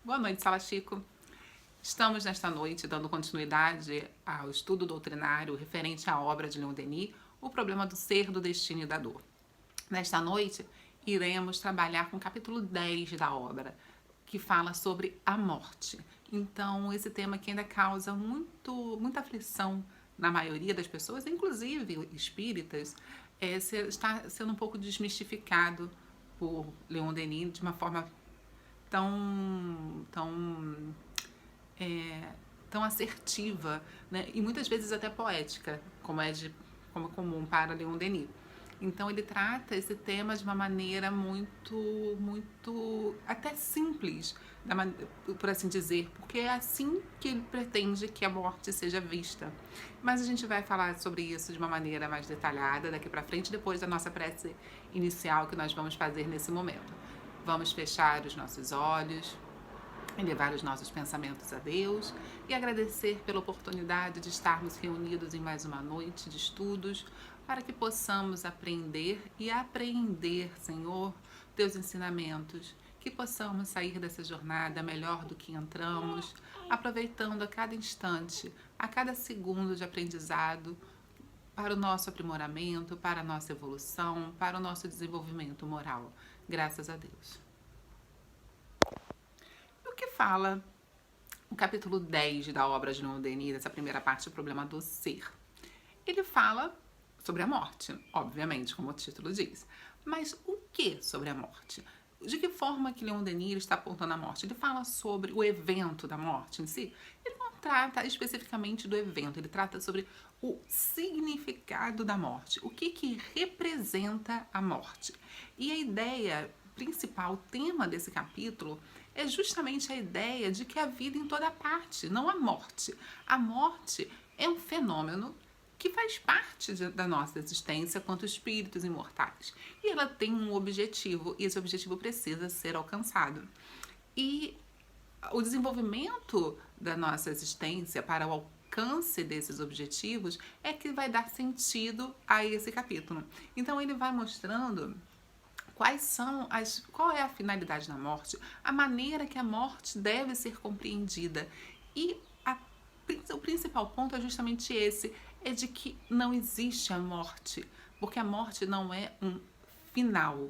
Boa noite, Sala Chico. Estamos nesta noite dando continuidade ao estudo doutrinário referente à obra de Leon Denis, O Problema do Ser, do Destino e da Dor. Nesta noite, iremos trabalhar com o capítulo 10 da obra, que fala sobre a morte. Então, esse tema que ainda causa muita aflição na maioria das pessoas, inclusive espíritas, está sendo um pouco desmistificado por Leon Denis de uma forma tão assertiva, né? E muitas vezes até poética, como é comum para Leon Denis. Então ele trata esse tema de uma maneira muito até simples, por assim dizer, porque é assim que ele pretende que a morte seja vista. Mas a gente vai falar sobre isso de uma maneira mais detalhada daqui para frente, depois da nossa prece inicial que nós vamos fazer nesse momento. Vamos fechar os nossos olhos, elevar os nossos pensamentos a Deus e agradecer pela oportunidade de estarmos reunidos em mais uma noite de estudos para que possamos aprender e apreender, Senhor, teus ensinamentos, que possamos sair dessa jornada melhor do que entramos, aproveitando a cada instante, a cada segundo de aprendizado para o nosso aprimoramento, para a nossa evolução, para o nosso desenvolvimento moral. Graças a Deus. O que fala o capítulo 10 da obra de Leon Denis, essa primeira parte, O Problema do Ser? Ele fala sobre a morte, obviamente, como o título diz. Mas o que sobre a morte? De que forma que Leon Denis está apontando a morte? Ele fala sobre o evento da morte em si? Ele não trata especificamente do evento, ele trata sobre o significado da morte, o que representa a morte. E a ideia principal, o tema desse capítulo, é justamente a ideia de que a vida em toda parte, não a morte. A morte é um fenômeno que faz parte da nossa existência quanto espíritos imortais. E ela tem um objetivo, e esse objetivo precisa ser alcançado. E o desenvolvimento da nossa existência para o alcance desses objetivos é que vai dar sentido a esse capítulo. Então ele vai mostrando qual é a finalidade da morte, a maneira que a morte deve ser compreendida. E o principal ponto é justamente esse, é de que não existe a morte, porque a morte não é um final,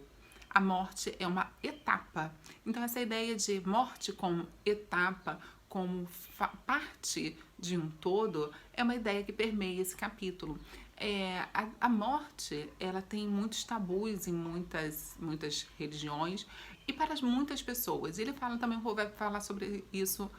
a morte é uma etapa. Então essa ideia de morte como etapa, como parte de um todo, é uma ideia que permeia esse capítulo. A morte, ela tem muitos tabus em muitas religiões e para muitas pessoas. Ele também vai falar sobre isso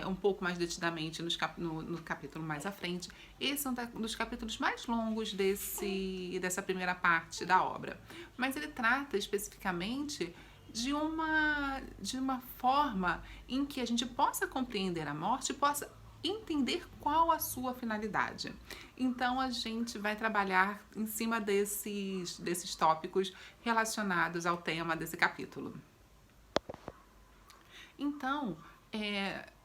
um pouco mais detidamente no capítulo mais à frente. Esse é um dos capítulos mais longos dessa primeira parte da obra. Mas ele trata especificamente de uma forma em que a gente possa compreender a morte, possa entender qual a sua finalidade. Então a gente vai trabalhar em cima desses tópicos relacionados ao tema desse capítulo. Então,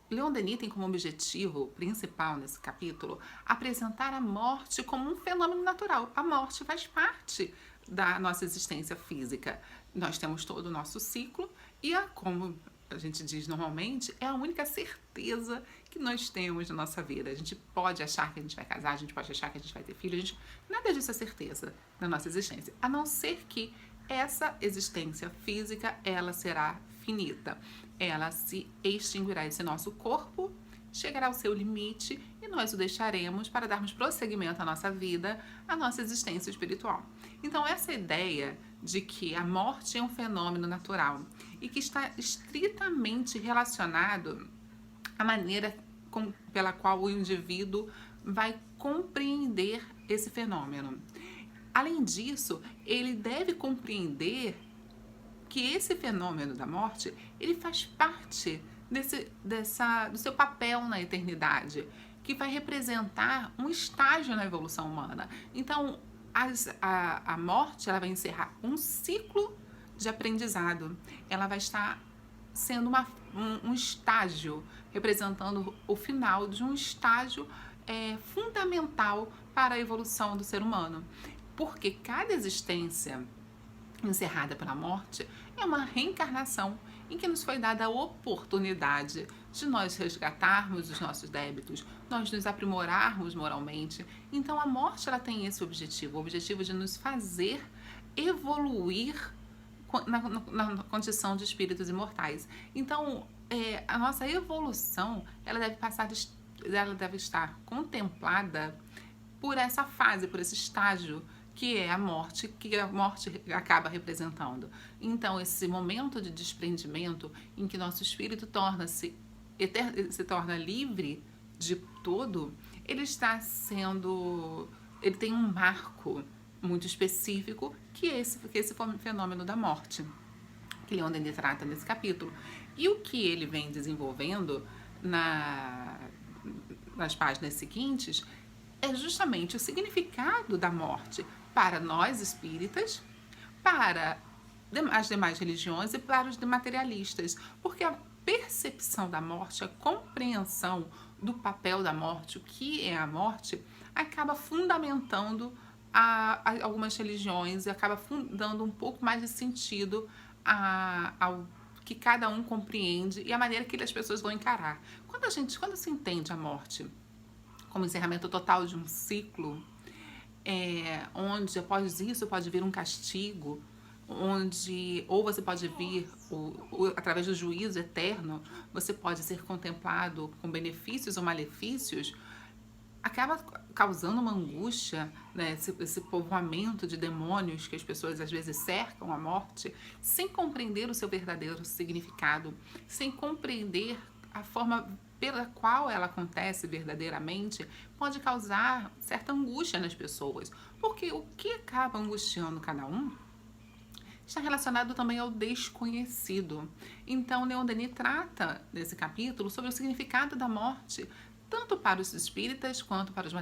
Leon Denis tem como objetivo principal nesse capítulo apresentar a morte como um fenômeno natural. A morte faz parte da nossa existência física. Nós temos todo o nosso ciclo e como a gente diz normalmente, é a única certeza que nós temos na nossa vida. A gente pode achar que a gente vai casar, a gente pode achar que a gente vai ter filho, nada disso é certeza da nossa existência, a não ser que essa existência física, ela será finita. Ela se extinguirá, esse nosso corpo chegará ao seu limite e nós o deixaremos para darmos prosseguimento à nossa vida, à nossa existência espiritual. Então essa ideia de que a morte é um fenômeno natural e que está estritamente relacionado à maneira pela qual o indivíduo vai compreender esse fenômeno. Além disso, ele deve compreender que esse fenômeno da morte, ele faz parte do seu papel na eternidade, que vai representar um estágio na evolução humana. Então, a morte, ela vai encerrar um ciclo de aprendizado. Ela vai estar sendo um estágio, representando o final de um estágio fundamental para a evolução do ser humano. Porque cada existência encerrada pela morte é uma reencarnação em que nos foi dada a oportunidade de nós resgatarmos os nossos débitos, nós nos aprimorarmos moralmente. Então a morte ela tem esse objetivo, o objetivo de nos fazer evoluir na condição de espíritos imortais. Então, a nossa evolução ela deve estar contemplada por essa fase, por esse estágio que é a morte, que a morte acaba representando. Então, esse momento de desprendimento em que nosso espírito se torna livre de tudo, ele tem um marco muito específico que é esse fenômeno da morte, que Leon Denis trata nesse capítulo. E o que ele vem desenvolvendo nas páginas seguintes é justamente o significado da morte para nós espíritas, para as demais religiões e para os materialistas, porque a percepção da morte, a compreensão do papel da morte, o que é a morte, acaba fundamentando algumas religiões e acaba dando um pouco mais de sentido ao que cada um compreende e a maneira que as pessoas vão encarar. Quando se entende a morte como encerramento total de um ciclo, onde após isso pode vir um castigo, ou você pode vir, através do juízo eterno, você pode ser contemplado com benefícios ou malefícios, acaba causando uma angústia, né? Esse povoamento de demônios que as pessoas às vezes cercam a morte, sem compreender o seu verdadeiro significado, sem compreender a forma pela qual ela acontece verdadeiramente, pode causar certa angústia nas pessoas. Porque o que acaba angustiando cada um está relacionado também ao desconhecido. Então, Leon Denis trata nesse capítulo sobre o significado da morte, tanto para os espíritas, quanto para os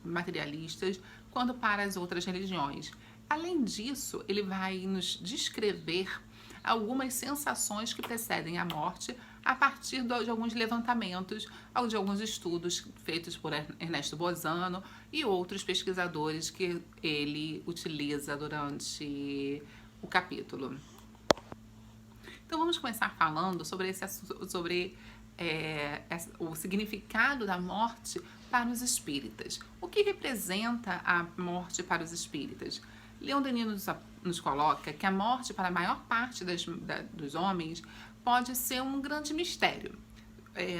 materialistas, quanto para as outras religiões. Além disso, ele vai nos descrever algumas sensações que precedem a morte a partir de alguns levantamentos, de alguns estudos feitos por Ernesto Bozano e outros pesquisadores que ele utiliza durante o capítulo. Então vamos começar falando sobre o significado da morte para os espíritas. O que representa a morte para os espíritas? Leon Denis nos coloca que a morte para a maior parte dos homens pode ser um grande mistério.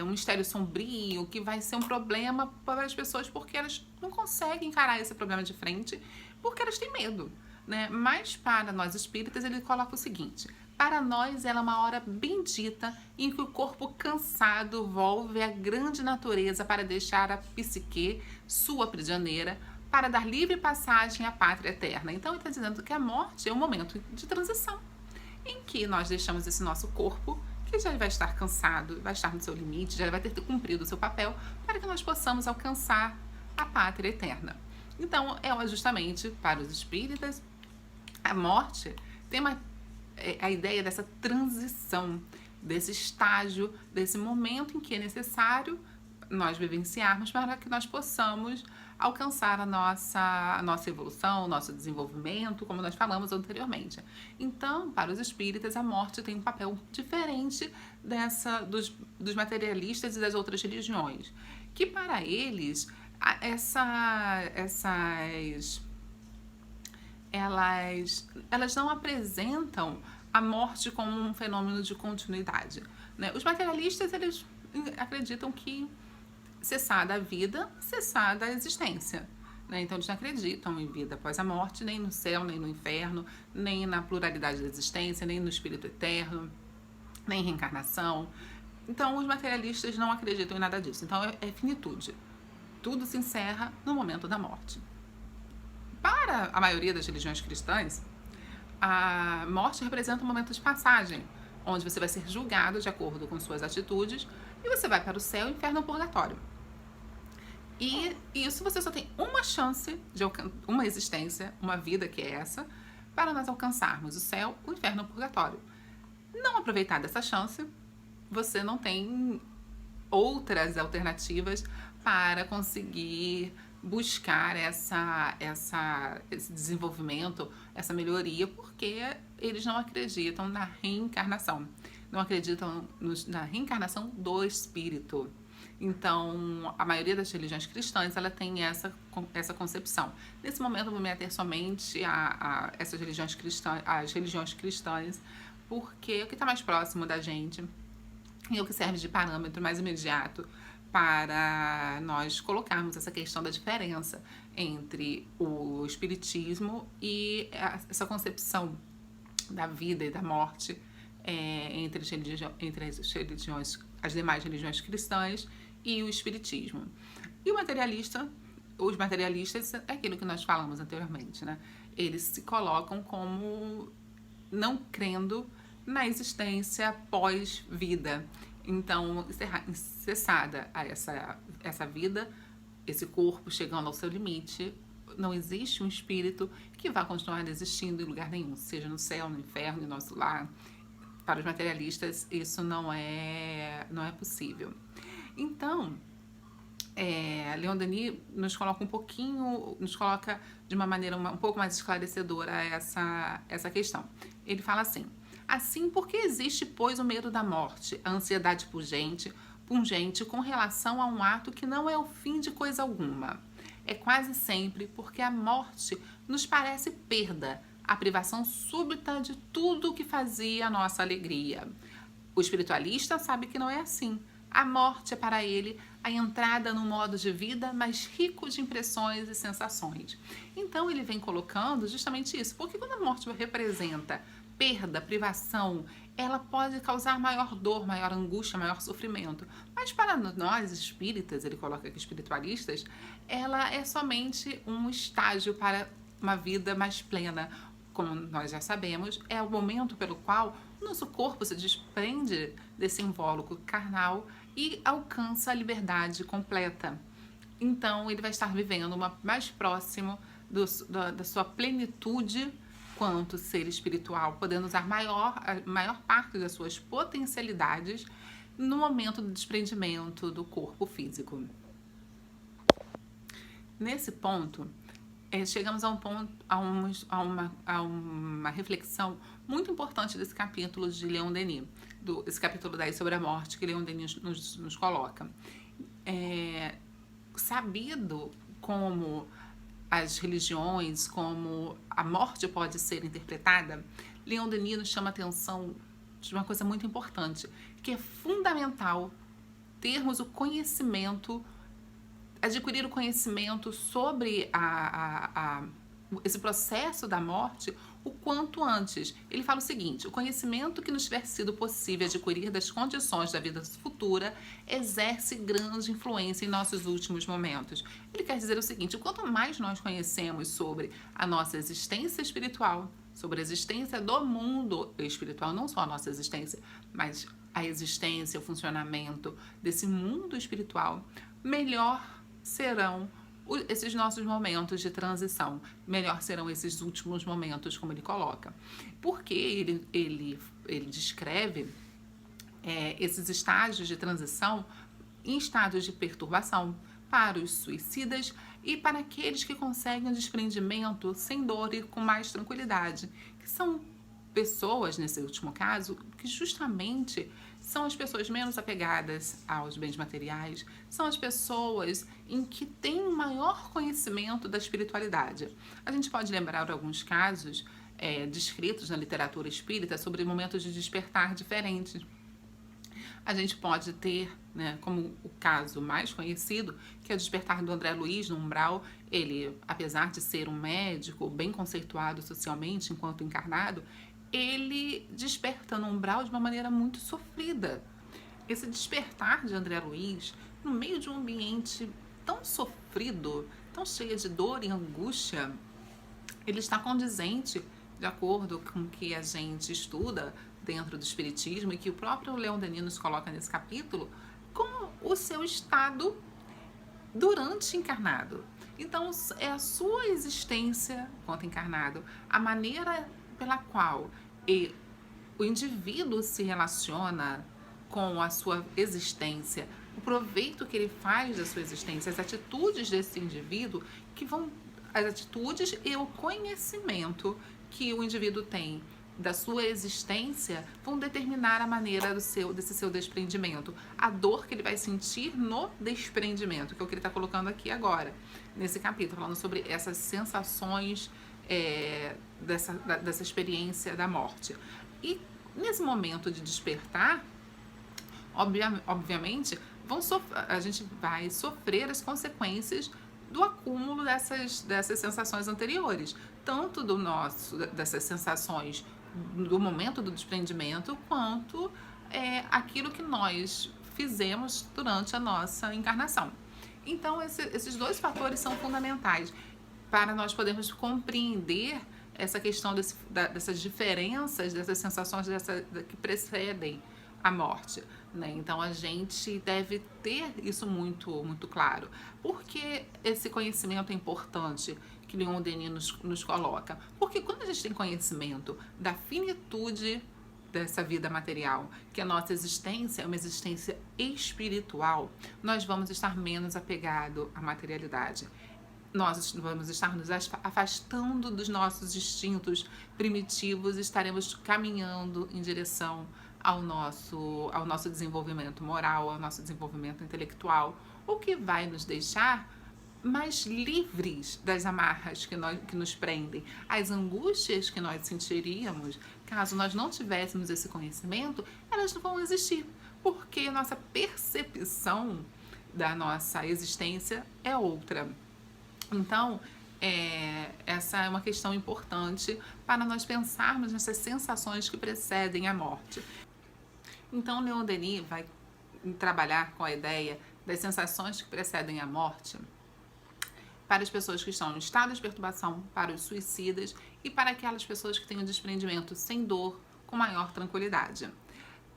Um mistério sombrio que vai ser um problema para as pessoas porque elas não conseguem encarar esse problema de frente porque elas têm medo, né? Mas para nós espíritas ele coloca o seguinte: para nós ela é uma hora bendita em que o corpo cansado volve à grande natureza para deixar a psique, sua prisioneira, para dar livre passagem à pátria eterna. Então ele está dizendo que a morte é um momento de transição, em que nós deixamos esse nosso corpo, que já vai estar cansado, vai estar no seu limite, já vai ter cumprido o seu papel, para que nós possamos alcançar a pátria eterna. Então, justamente para os espíritas, a morte tem a ideia dessa transição, desse estágio, desse momento em que é necessário nós vivenciarmos para que nós possamos alcançar a nossa evolução, o nosso desenvolvimento, como nós falamos anteriormente. Então, para os espíritas, a morte tem um papel diferente dos materialistas e das outras religiões, que para eles elas não apresentam a morte como um fenômeno de continuidade, né? Os materialistas, eles acreditam que cessada a vida, cessada a existência, né? Então eles não acreditam em vida após a morte, nem no céu, nem no inferno, nem na pluralidade da existência, nem no espírito eterno, nem em reencarnação. Então os materialistas não acreditam em nada disso. Então é finitude. Tudo se encerra no momento da morte. Para a maioria das religiões cristãs, a morte representa um momento de passagem, onde você vai ser julgado de acordo com suas atitudes e você vai para o céu, inferno ou purgatório. E isso você só tem uma chance, uma existência, uma vida que é essa, para nós alcançarmos o céu, o inferno ou o purgatório. Não aproveitar dessa chance, você não tem outras alternativas para conseguir buscar esse desenvolvimento, essa melhoria, porque eles não acreditam na reencarnação. não acreditam na reencarnação do espírito. Então, a maioria das religiões cristãs, ela tem essa concepção. Nesse momento, eu vou me ater somente a essas religiões cristãs, as religiões cristãs, porque é o que está mais próximo da gente e é o que serve de parâmetro mais imediato para nós colocarmos essa questão da diferença entre o espiritismo e essa concepção da vida e da morte entre as demais religiões cristãs e o espiritismo. E os materialistas, é aquilo que nós falamos anteriormente, né? Eles se colocam como não crendo na existência pós-vida. Então, cessada essa vida, esse corpo chegando ao seu limite, não existe um espírito que vá continuar existindo em lugar nenhum, seja no céu, no inferno, no nosso lar. Para os materialistas, isso não é possível. Então, Leon Denis nos coloca de uma maneira um pouco mais esclarecedora essa questão. Ele fala assim, por que existe, pois, o medo da morte, a ansiedade pungente com relação a um ato que não é o fim de coisa alguma? É quase sempre porque a morte nos parece perda, a privação súbita de tudo o que fazia a nossa alegria. O espiritualista sabe que não é assim. A morte é para ele a entrada num modo de vida mais rico de impressões e sensações. Então ele vem colocando justamente isso, porque quando a morte representa perda, privação, ela pode causar maior dor, maior angústia, maior sofrimento. Mas para nós espíritas, ele coloca aqui espiritualistas, ela é somente um estágio para uma vida mais plena. Como nós já sabemos, é o momento pelo qual o nosso corpo se desprende desse invólucro carnal e alcança a liberdade completa. Então, ele vai estar vivendo mais próximo da sua plenitude quanto ser espiritual, podendo usar a maior parte das suas potencialidades no momento do desprendimento do corpo físico. Nesse ponto, chegamos a uma reflexão muito importante desse capítulo de Leon Denis, esse capítulo 10 sobre a morte que Leon Denis nos coloca. Sabido como as religiões, como a morte pode ser interpretada, Leon Denis nos chama a atenção de uma coisa muito importante, que é fundamental termos o conhecimento, adquirir o conhecimento sobre esse processo da morte o quanto antes. Ele fala o seguinte: o conhecimento que nos tiver sido possível adquirir das condições da vida futura exerce grande influência em nossos últimos momentos. Ele quer dizer o seguinte: quanto mais nós conhecemos sobre a nossa existência espiritual, sobre a existência do mundo espiritual, não só a nossa existência, mas a existência, o funcionamento desse mundo espiritual, melhor serão esses nossos momentos de transição, melhor serão esses últimos momentos, como ele coloca. Porque ele descreve esses estágios de transição em estados de perturbação para os suicidas e para aqueles que conseguem o desprendimento sem dor e com mais tranquilidade, que são pessoas, nesse último caso, que justamente são as pessoas menos apegadas aos bens materiais, são as pessoas em que têm um maior conhecimento da espiritualidade. A gente pode lembrar alguns casos descritos na literatura espírita sobre momentos de despertar diferentes. A gente pode ter, como o caso mais conhecido, que é o despertar do André Luiz no umbral. Ele, apesar de ser um médico bem conceituado socialmente enquanto encarnado, ele desperta no umbral de uma maneira muito sofrida. Esse despertar de André Luiz, no meio de um ambiente tão sofrido, tão cheio de dor e angústia, ele está condizente, de acordo com o que a gente estuda dentro do espiritismo e que o próprio Leon Denis nos coloca nesse capítulo, com o seu estado durante encarnado. Então, é a sua existência enquanto encarnado, a maneira pela qual o indivíduo se relaciona com a sua existência, o proveito que ele faz da sua existência, as atitudes desse indivíduo, as atitudes e o conhecimento que o indivíduo tem da sua existência vão determinar a maneira desse seu desprendimento. A dor que ele vai sentir no desprendimento, que é o que ele está colocando aqui agora, nesse capítulo, falando sobre essas sensações dessa experiência da morte. E nesse momento de despertar, obviamente, a gente vai sofrer as consequências do acúmulo dessas sensações anteriores, tanto dessas sensações do momento do desprendimento, quanto aquilo que nós fizemos durante a nossa encarnação. Então, esses dois fatores são fundamentais para nós podermos compreender essa questão dessas diferenças, dessas sensações que precedem a morte, né? Então a gente deve ter isso muito, muito claro. Por que esse conhecimento é importante que Leon Denis nos coloca? Porque quando a gente tem conhecimento da finitude dessa vida material, que a nossa existência é uma existência espiritual, nós vamos estar menos apegados à materialidade. Nós vamos estar nos afastando dos nossos instintos primitivos e estaremos caminhando em direção ao nosso desenvolvimento moral, ao nosso desenvolvimento intelectual, o que vai nos deixar mais livres das amarras que nos prendem. As angústias que nós sentiríamos, caso nós não tivéssemos esse conhecimento, elas não vão existir, porque nossa percepção da nossa existência é outra. Então, essa é uma questão importante para nós pensarmos nessas sensações que precedem a morte. Então, Leon Denis vai trabalhar com a ideia das sensações que precedem a morte para as pessoas que estão em estado de perturbação, para os suicidas e para aquelas pessoas que têm o desprendimento sem dor, com maior tranquilidade.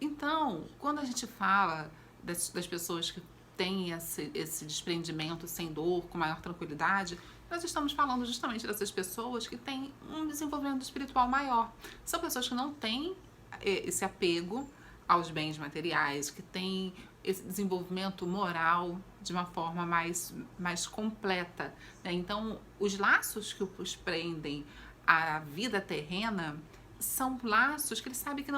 Então, quando a gente fala das pessoas que têm esse desprendimento sem dor, com maior tranquilidade, nós estamos falando justamente dessas pessoas que têm um desenvolvimento espiritual maior. São pessoas que não têm esse apego aos bens materiais, que têm esse desenvolvimento moral de uma forma mais completa, né? Então, os laços que os prendem à vida terrena são laços que eles sabem que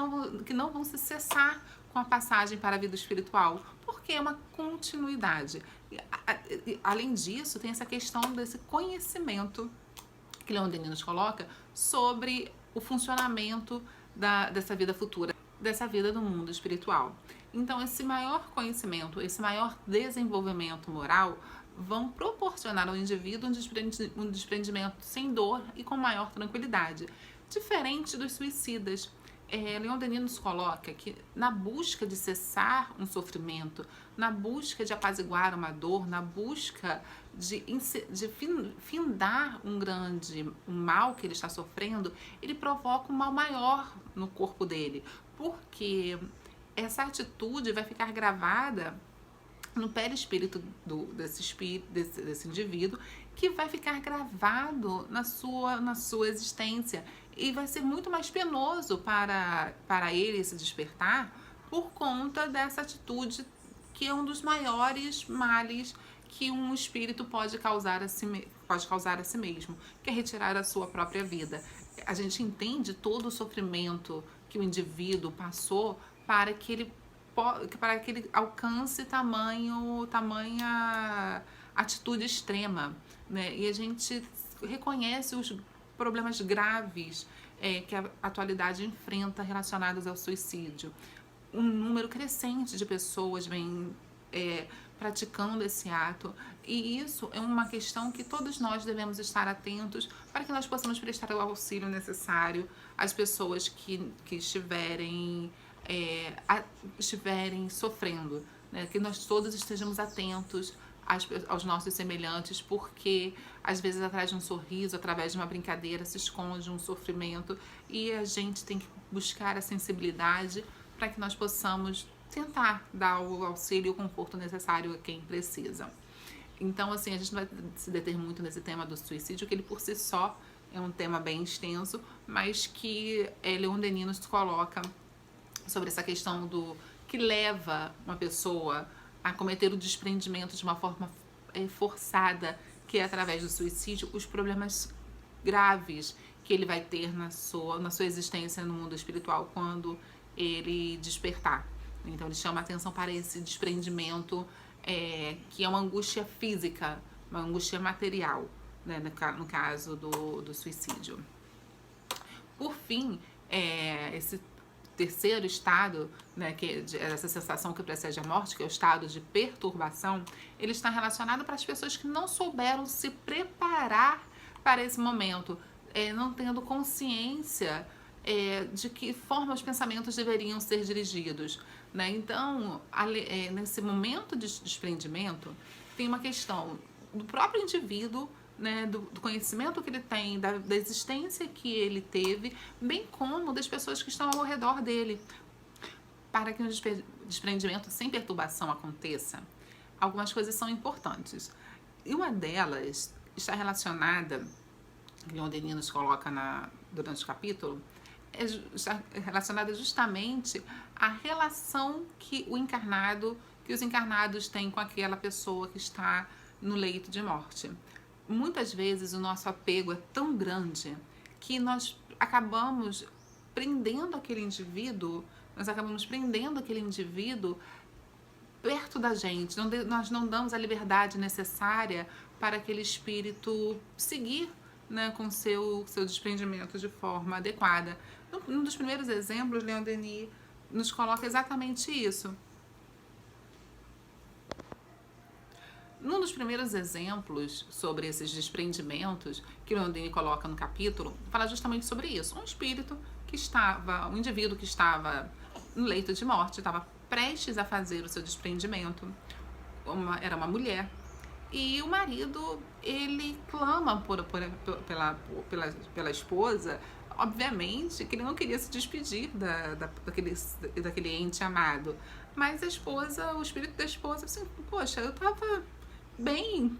não vão se cessar com a passagem para a vida espiritual, porque é uma continuidade. Além disso, tem essa questão desse conhecimento que Leon Denis nos coloca sobre o funcionamento dessa vida futura, dessa vida do mundo espiritual. Então, esse maior conhecimento, esse maior desenvolvimento moral vão proporcionar ao indivíduo um desprendimento sem dor e com maior tranquilidade, diferente dos suicidas. Leon Denis nos coloca que na busca de cessar um sofrimento, na busca de apaziguar uma dor, na busca de findar um mal que ele está sofrendo, ele provoca um mal maior no corpo dele, porque essa atitude vai ficar gravada no perispírito desse indivíduo, que vai ficar gravado na sua existência, e vai ser muito mais penoso para ele se despertar por conta dessa atitude, que é um dos maiores males que um espírito pode causar a si mesmo, que é retirar a sua própria vida. A gente entende todo o sofrimento que o indivíduo passou para que ele alcance tamanha atitude extrema, né? E a gente reconhece os problemas graves que a atualidade enfrenta relacionados ao suicídio. Um número crescente de pessoas vem praticando esse ato, e isso é uma questão que todos nós devemos estar atentos para que nós possamos prestar o auxílio necessário às pessoas que estiverem sofrendo, né? Que nós todos estejamos atentos aos nossos semelhantes, porque às vezes atrás de um sorriso, através de uma brincadeira, se esconde um sofrimento, e a gente tem que buscar a sensibilidade para que nós possamos tentar dar o auxílio e o conforto necessário a quem precisa. Então, assim, a gente não vai se deter muito nesse tema do suicídio, que ele por si só é um tema bem extenso, mas que Leon Denis nos coloca sobre essa questão que leva uma pessoa a cometer o desprendimento de uma forma forçada, que é através do suicídio, os problemas graves que ele vai ter na sua existência no mundo espiritual quando ele despertar. Então ele chama a atenção para esse desprendimento, que é uma angústia física, uma angústia material, né, no caso do suicídio. Por fim, esse terceiro estado, né, essa sensação que precede a morte, que é o estado de perturbação, ele está relacionado para as pessoas que não souberam se preparar para esse momento, não tendo consciência de que forma os pensamentos deveriam ser dirigidos, né? Então, nesse momento de desprendimento, tem uma questão do próprio indivíduo, né, do conhecimento que ele tem, da existência que ele teve, bem como das pessoas que estão ao redor dele. Para que um desprendimento sem perturbação aconteça, algumas coisas são importantes. E uma delas está relacionada, que Leon Denis nos coloca durante o capítulo, está relacionada justamente à relação que os encarnados têm com aquela pessoa que está no leito de morte. Muitas vezes o nosso apego é tão grande que nós acabamos prendendo aquele indivíduo, perto da gente. Nós não damos a liberdade necessária para aquele espírito seguir, né, com seu desprendimento de forma adequada. Um dos primeiros exemplos, Leon Denis nos coloca exatamente isso. Num dos primeiros exemplos sobre esses desprendimentos que Leon Denis coloca no capítulo, fala justamente sobre isso. Um indivíduo que estava no leito de morte, estava prestes a fazer o seu desprendimento, era uma mulher, e o marido, ele clama pela esposa, obviamente que ele não queria se despedir daquele ente amado, mas o espírito da esposa, assim, poxa, eu estava bem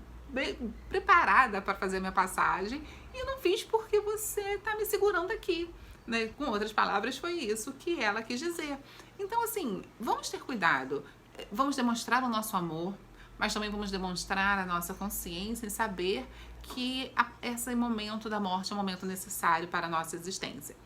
preparada para fazer a minha passagem e não fiz porque você está me segurando aqui, né? Com outras palavras, foi isso que ela quis dizer. Então, assim, vamos ter cuidado, vamos demonstrar o nosso amor, mas também vamos demonstrar a nossa consciência e saber que esse momento da morte é um momento necessário para a nossa existência.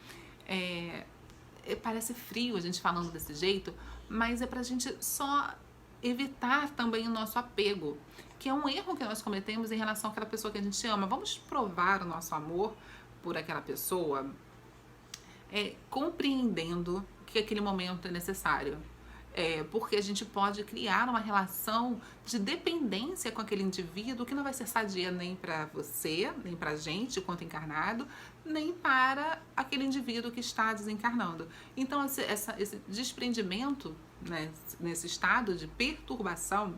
Parece frio a gente falando desse jeito, mas é para a gente só evitar também o nosso apego, que é um erro que nós cometemos em relação àquela pessoa que a gente ama. Vamos provar o nosso amor por aquela pessoa, compreendendo que aquele momento é necessário. Porque a gente pode criar uma relação de dependência com aquele indivíduo que não vai ser sadia nem para você, nem para a gente, quanto encarnado, nem para aquele indivíduo que está desencarnando. Então, esse desprendimento, né, nesse estado de perturbação,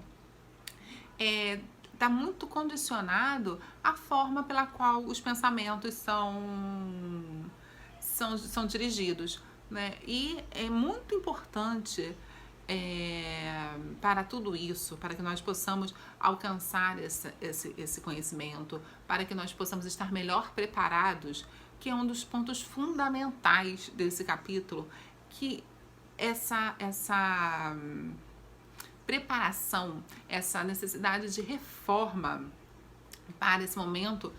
está muito condicionado à forma pela qual os pensamentos são dirigidos, né? E é muito importante para tudo isso, para que nós possamos alcançar esse conhecimento, para que nós possamos estar melhor preparados, que é um dos pontos fundamentais desse capítulo, que essa preparação, essa necessidade de reforma para esse momento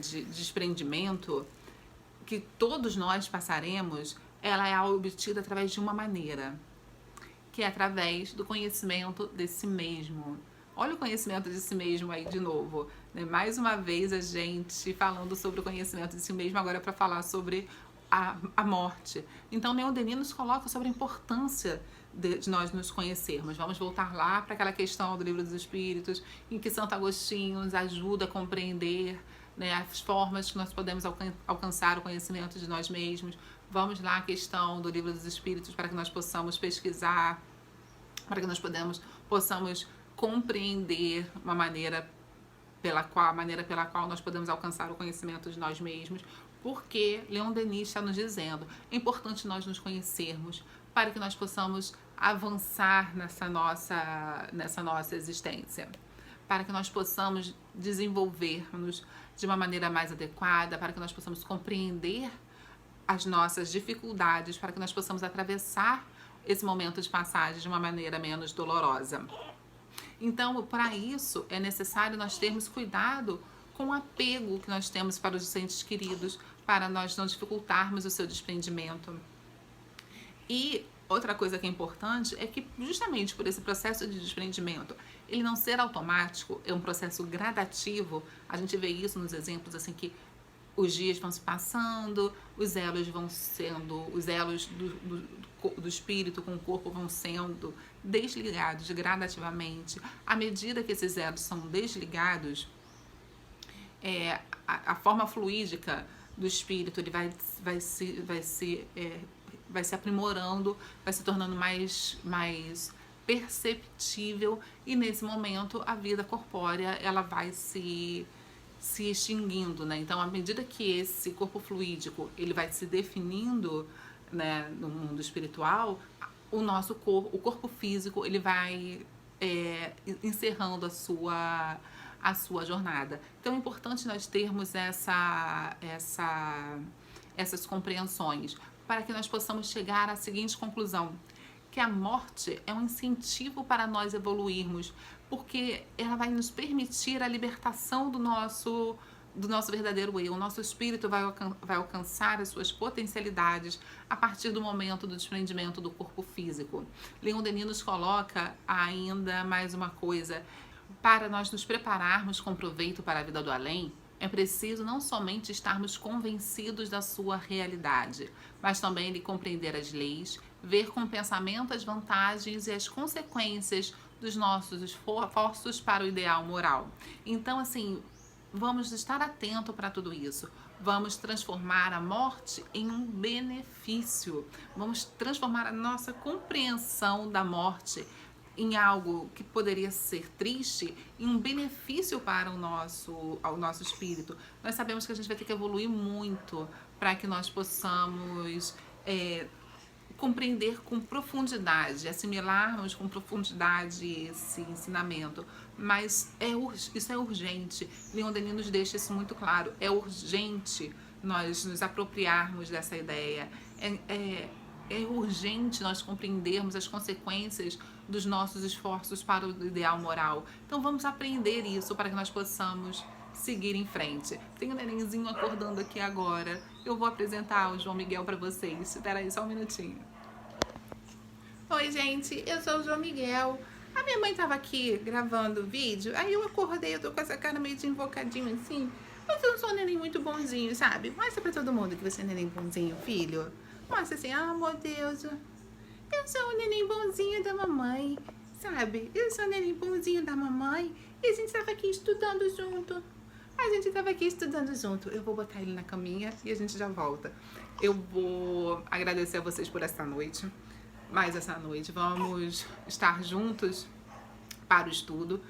de desprendimento que todos nós passaremos, ela é obtida através de uma maneira, que é através do conhecimento de si mesmo. Olha o conhecimento de si mesmo aí de novo, né? Mais uma vez a gente falando sobre o conhecimento de si mesmo, agora para falar sobre a morte. Então, Leon Denis nos coloca sobre a importância de nós nos conhecermos. Vamos voltar lá para aquela questão do Livro dos Espíritos, em que Santo Agostinho nos ajuda a compreender, né, as formas que nós podemos alcançar o conhecimento de nós mesmos. Vamos lá à questão do Livro dos Espíritos para que nós possamos pesquisar, para que nós possamos compreender a maneira pela qual nós podemos alcançar o conhecimento de nós mesmos, porque Leon Denis está nos dizendo, é importante nós nos conhecermos para que nós possamos avançar nessa nossa existência, para que nós possamos desenvolver-nos de uma maneira mais adequada, para que nós possamos compreender as nossas dificuldades, para que nós possamos atravessar esse momento de passagem de uma maneira menos dolorosa. Então, para isso, é necessário nós termos cuidado com o apego que nós temos para os entes queridos, para nós não dificultarmos o seu desprendimento. E outra coisa que é importante é que justamente por esse processo de desprendimento, ele não ser automático, é um processo gradativo. A gente vê isso nos exemplos assim que os dias vão se passando, os elos do espírito com o corpo vão sendo desligados gradativamente. À medida que esses elos são desligados, a forma fluídica do espírito ele vai se aprimorando, vai se tornando mais perceptível, e nesse momento a vida corpórea ela vai se extinguindo, né? Então, à medida que esse corpo fluídico ele vai se definindo, né, no mundo espiritual, o corpo físico ele vai encerrando a sua jornada. Então é importante nós termos essas compreensões para que nós possamos chegar à seguinte conclusão: que a morte é um incentivo para nós evoluirmos, porque ela vai nos permitir a libertação do nosso verdadeiro eu. O nosso espírito vai alcançar as suas potencialidades a partir do momento do desprendimento do corpo físico. Leon Denis nos coloca ainda mais uma coisa: para nós nos prepararmos com proveito para a vida do além, é preciso não somente estarmos convencidos da sua realidade, mas também de compreender as leis, ver com pensamento as vantagens e as consequências dos nossos esforços para o ideal moral. Então, assim, vamos estar atentos para tudo isso. Vamos transformar a morte em um benefício. Vamos transformar a nossa compreensão da morte em algo que poderia ser triste, em um benefício para o nosso espírito. Nós sabemos que a gente vai ter que evoluir muito para que nós possamos compreender com profundidade, assimilarmos com profundidade esse ensinamento. Mas isso é urgente. Leon Denis nos deixa isso muito claro. É urgente nós nos apropriarmos dessa ideia. É urgente nós compreendermos as consequências dos nossos esforços para o ideal moral. Então vamos aprender isso para que nós possamos seguir em frente. Tem um nenenzinho acordando aqui agora. Eu vou apresentar o João Miguel para vocês. Espera aí só um minutinho. Oi, gente. Eu sou o João Miguel. A minha mãe estava aqui gravando o vídeo. Aí eu acordei, eu tô com essa cara meio de invocadinho assim. Mas eu não sou um neném muito bonzinho, sabe? Mostra pra todo mundo que você é neném bonzinho, filho. Mostra assim, meu Deus. Eu sou o neném bonzinho da mamãe, sabe? Eu sou o neném bonzinho da mamãe. E a gente estava aqui estudando junto. Eu vou botar ele na caminha e a gente já volta. Eu vou agradecer a vocês por essa noite. Mais essa noite. Vamos estar juntos para o estudo.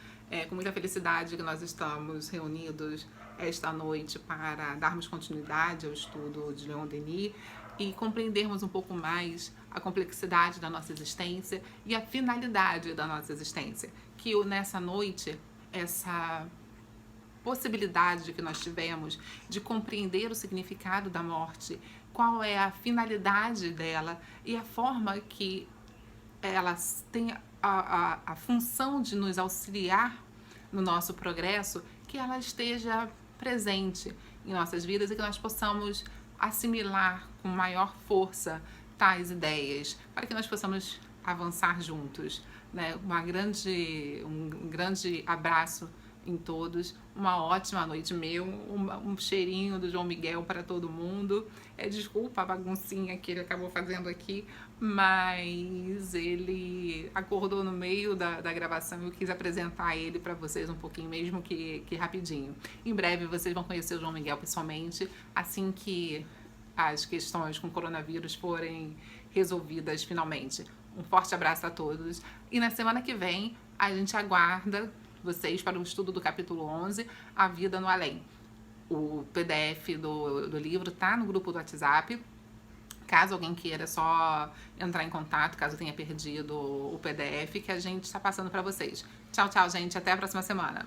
Com muita felicidade que nós estamos reunidos esta noite para darmos continuidade ao estudo de Leon Denis e compreendermos um pouco mais a complexidade da nossa existência e a finalidade da nossa existência. Que nessa noite, essa possibilidade que nós tivemos de compreender o significado da morte, qual é a finalidade dela e a forma que ela tem a função de nos auxiliar no nosso progresso, que ela esteja presente em nossas vidas e que nós possamos assimilar com maior força tais ideias, para que nós possamos avançar juntos, né? Um grande abraço em todos, uma ótima noite um cheirinho do João Miguel para todo mundo. Desculpa a baguncinha que ele acabou fazendo aqui, mas ele acordou no meio da gravação e eu quis apresentar ele para vocês um pouquinho, mesmo que rapidinho. Em breve vocês vão conhecer o João Miguel pessoalmente, assim que as questões com o coronavírus forem resolvidas finalmente. Um forte abraço a todos e na semana que vem a gente aguarda vocês para o estudo do capítulo 11, A Vida no Além. O PDF do livro tá no grupo do WhatsApp. Caso alguém queira só entrar em contato, caso tenha perdido o PDF, que a gente está passando para vocês. Tchau, tchau, gente. Até a próxima semana.